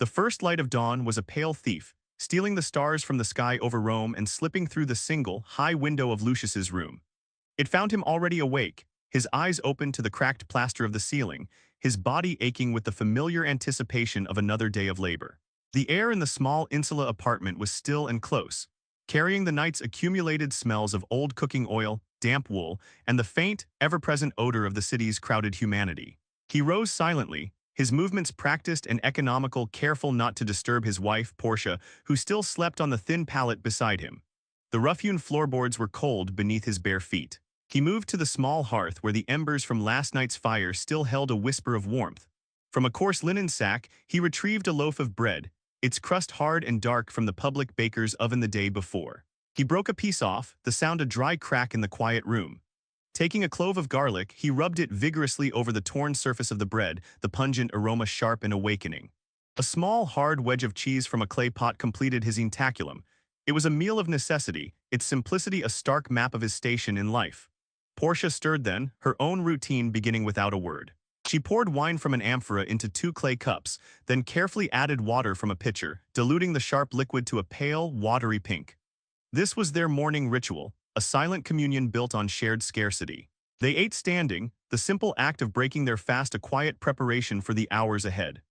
The first light of dawn was a pale thief, stealing the stars from the sky over Rome and slipping through the single, high window of Lucius's room. It found him already awake, his eyes open to the cracked plaster of the ceiling, his body aching with the familiar anticipation of another day of labor. The air in the small insula apartment was still and close, carrying the night's accumulated smells of old cooking oil, damp wool, and the faint, ever-present odor of the city's crowded humanity. He rose silently, his movements practiced and economical, careful not to disturb his wife, Portia, who still slept on the thin pallet beside him. The rough-hewn floorboards were cold beneath his bare feet. He moved to the small hearth where the embers from last night's fire still held a whisper of warmth. From a coarse linen sack, he retrieved a loaf of bread, its crust hard and dark from the public baker's oven the day before. He broke a piece off, the sound a dry crack in the quiet room. Taking a clove of garlic, he rubbed it vigorously over the torn surface of the bread, the pungent aroma sharp and awakening. A small, hard wedge of cheese from a clay pot completed his ientaculum. It was a meal of necessity, its simplicity a stark map of his station in life. Portia stirred then, her own routine beginning without a word. She poured wine from an amphora into 2 clay cups, then carefully added water from a pitcher, diluting the sharp liquid to a pale, watery pink. This was their morning ritual, a silent communion built on shared scarcity. They ate standing, the simple act of breaking their fast a quiet preparation for the hours ahead.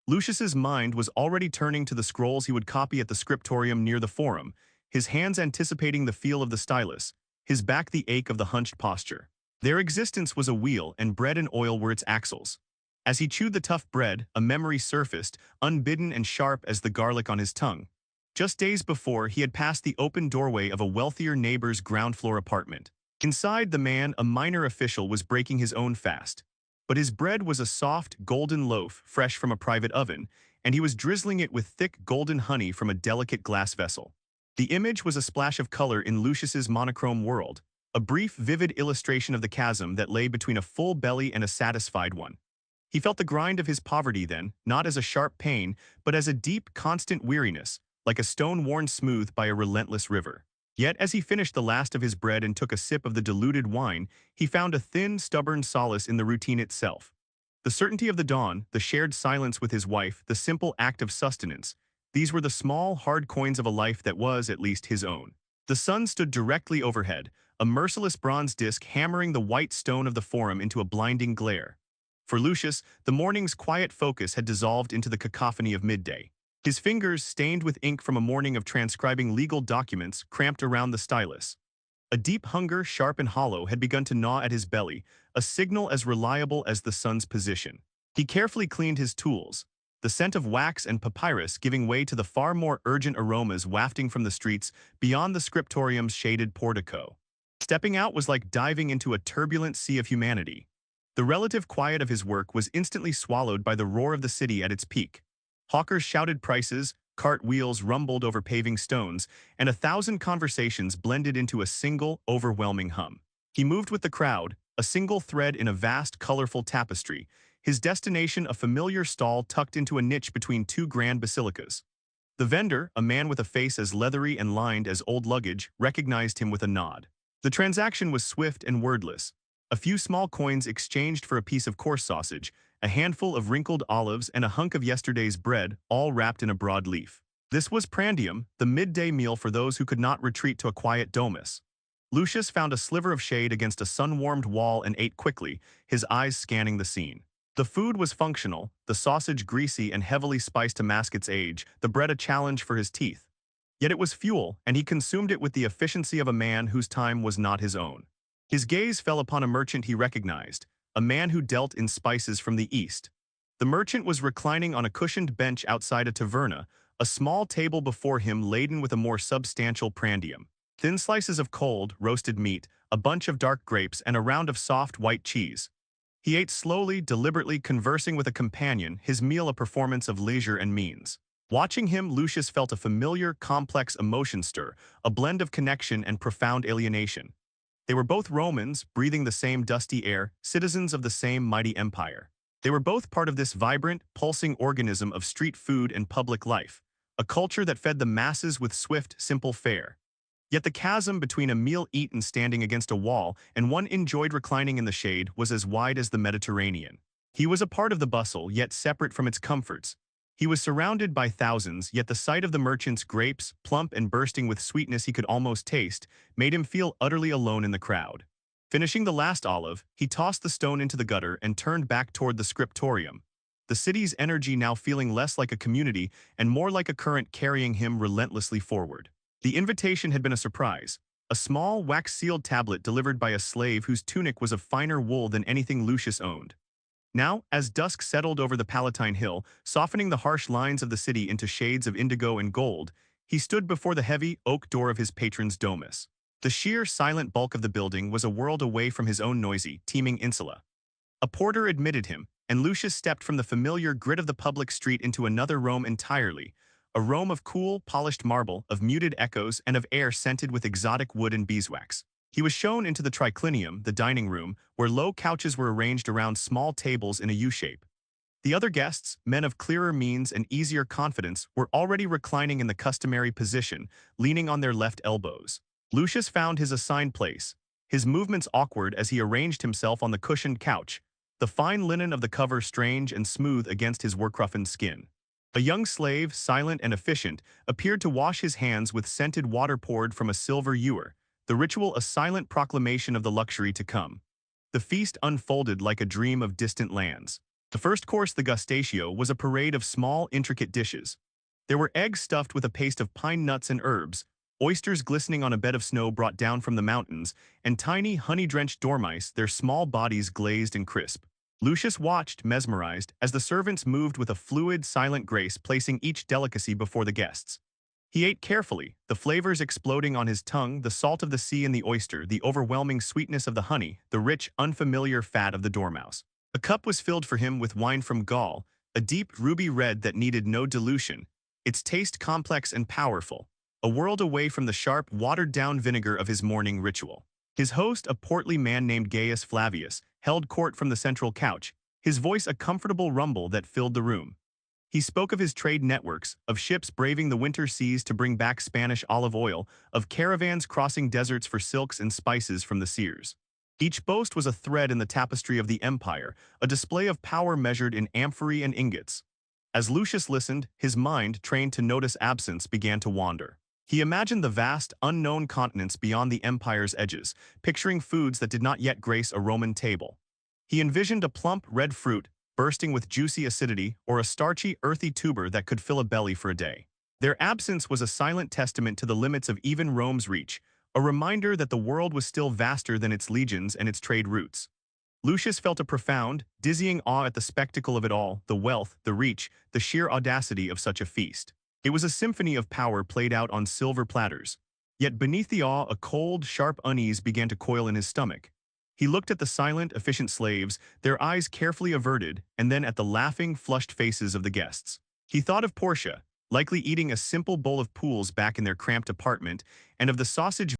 Lucius's mind was already turning to the scrolls he would copy at the scriptorium near the forum, his hands anticipating the feel of the stylus, his back the ache of the hunched posture. Their existence was a wheel, and bread and oil were its axles. As he chewed the tough bread, a memory surfaced, unbidden and sharp as the garlic on his tongue. Just days before, he had passed the open doorway of a wealthier neighbor's ground-floor apartment. Inside, the man, a minor official, was breaking his own fast. But his bread was a soft, golden loaf, fresh from a private oven, and he was drizzling it with thick, golden honey from a delicate glass vessel. The image was a splash of color in Lucius's monochrome world, a brief, vivid illustration of the chasm that lay between a full belly and a satisfied one. He felt the grind of his poverty then, not as a sharp pain, but as a deep, constant weariness, like a stone worn smooth by a relentless river. Yet as he finished the last of his bread and took a sip of the diluted wine, he found a thin, stubborn solace in the routine itself. The certainty of the dawn, the shared silence with his wife, the simple act of sustenance, these were the small, hard coins of a life that was, at least, his own. The sun stood directly overhead, a merciless bronze disk hammering the white stone of the forum into a blinding glare. For Lucius, the morning's quiet focus had dissolved into the cacophony of midday. His fingers, stained with ink from a morning of transcribing legal documents, cramped around the stylus. A deep hunger, sharp and hollow, had begun to gnaw at his belly, a signal as reliable as the sun's position. He carefully cleaned his tools, the scent of wax and papyrus giving way to the far more urgent aromas wafting from the streets beyond the scriptorium's shaded portico. Stepping out was like diving into a turbulent sea of humanity. The relative quiet of his work was instantly swallowed by the roar of the city at its peak. Hawkers shouted prices, cart wheels rumbled over paving stones, and 1,000 conversations blended into a single, overwhelming hum. He moved with the crowd, a single thread in a vast, colorful tapestry, his destination a familiar stall tucked into a niche between 2 grand basilicas. The vendor, a man with a face as leathery and lined as old luggage, recognized him with a nod. The transaction was swift and wordless. A few small coins exchanged for a piece of coarse sausage, a handful of wrinkled olives, and a hunk of yesterday's bread, all wrapped in a broad leaf. This was prandium, the midday meal for those who could not retreat to a quiet domus. Lucius found a sliver of shade against a sun-warmed wall and ate quickly, his eyes scanning the scene. The food was functional, the sausage greasy and heavily spiced to mask its age, the bread a challenge for his teeth. Yet it was fuel, and he consumed it with the efficiency of a man whose time was not his own. His gaze fell upon a merchant he recognized, a man who dealt in spices from the east. The merchant was reclining on a cushioned bench outside a taverna, a small table before him laden with a more substantial prandium. Thin slices of cold, roasted meat, a bunch of dark grapes, and a round of soft, white cheese. He ate slowly, deliberately, conversing with a companion, his meal a performance of leisure and means. Watching him, Lucius felt a familiar, complex emotion stir, a blend of connection and profound alienation. They were both Romans, breathing the same dusty air, citizens of the same mighty empire. They were both part of this vibrant, pulsing organism of street food and public life, a culture that fed the masses with swift, simple fare. Yet the chasm between a meal eaten standing against a wall and one enjoyed reclining in the shade was as wide as the Mediterranean. He was a part of the bustle, yet separate from its comforts. He was surrounded by thousands, yet the sight of the merchant's grapes, plump and bursting with sweetness he could almost taste, made him feel utterly alone in the crowd. Finishing the last olive, he tossed the stone into the gutter and turned back toward the scriptorium. The city's energy now feeling less like a community and more like a current carrying him relentlessly forward. The invitation had been a surprise. A small, wax-sealed tablet delivered by a slave whose tunic was of finer wool than anything Lucius owned. Now, as dusk settled over the Palatine Hill, softening the harsh lines of the city into shades of indigo and gold, he stood before the heavy oak door of his patron's domus. The sheer, silent bulk of the building was a world away from his own noisy, teeming insula. A porter admitted him, and Lucius stepped from the familiar grit of the public street into another Rome entirely, a Rome of cool, polished marble, of muted echoes, and of air scented with exotic wood and beeswax. He was shown into the triclinium, the dining room, where low couches were arranged around small tables in a U-shape. The other guests, men of clearer means and easier confidence, were already reclining in the customary position, leaning on their left elbows. Lucius found his assigned place, his movements awkward as he arranged himself on the cushioned couch, the fine linen of the cover strange and smooth against his work-roughened skin. A young slave, silent and efficient, appeared to wash his hands with scented water poured from a silver ewer, the ritual a silent proclamation of the luxury to come. The feast unfolded like a dream of distant lands. The first course, the gustatio, was a parade of small, intricate dishes. There were eggs stuffed with a paste of pine nuts and herbs, oysters glistening on a bed of snow brought down from the mountains, and tiny, honey-drenched dormice, their small bodies glazed and crisp. Lucius watched, mesmerized, as the servants moved with a fluid, silent grace, placing each delicacy before the guests. He ate carefully, the flavors exploding on his tongue, the salt of the sea and the oyster, the overwhelming sweetness of the honey, the rich, unfamiliar fat of the dormouse. A cup was filled for him with wine from Gaul, a deep ruby red that needed no dilution, its taste complex and powerful, a world away from the sharp, watered-down vinegar of his morning ritual. His host, a portly man named Gaius Flavius, held court from the central couch, his voice a comfortable rumble that filled the room. He spoke of his trade networks, of ships braving the winter seas to bring back Spanish olive oil, of caravans crossing deserts for silks and spices from the seers. Each boast was a thread in the tapestry of the empire, a display of power measured in amphorae and ingots. As Lucius listened, his mind, trained to notice absence, began to wander. He imagined the vast, unknown continents beyond the empire's edges, picturing foods that did not yet grace a Roman table. He envisioned a plump, red fruit, bursting with juicy acidity, or a starchy, earthy tuber that could fill a belly for a day. Their absence was a silent testament to the limits of even Rome's reach, a reminder that the world was still vaster than its legions and its trade routes. Lucius felt a profound, dizzying awe at the spectacle of it all, the wealth, the reach, the sheer audacity of such a feast. It was a symphony of power played out on silver platters. Yet beneath the awe, a cold, sharp unease began to coil in his stomach. He looked at the silent, efficient slaves, their eyes carefully averted, and then at the laughing, flushed faces of the guests. He thought of Portia, likely eating a simple bowl of pools back in their cramped apartment, and of the sausage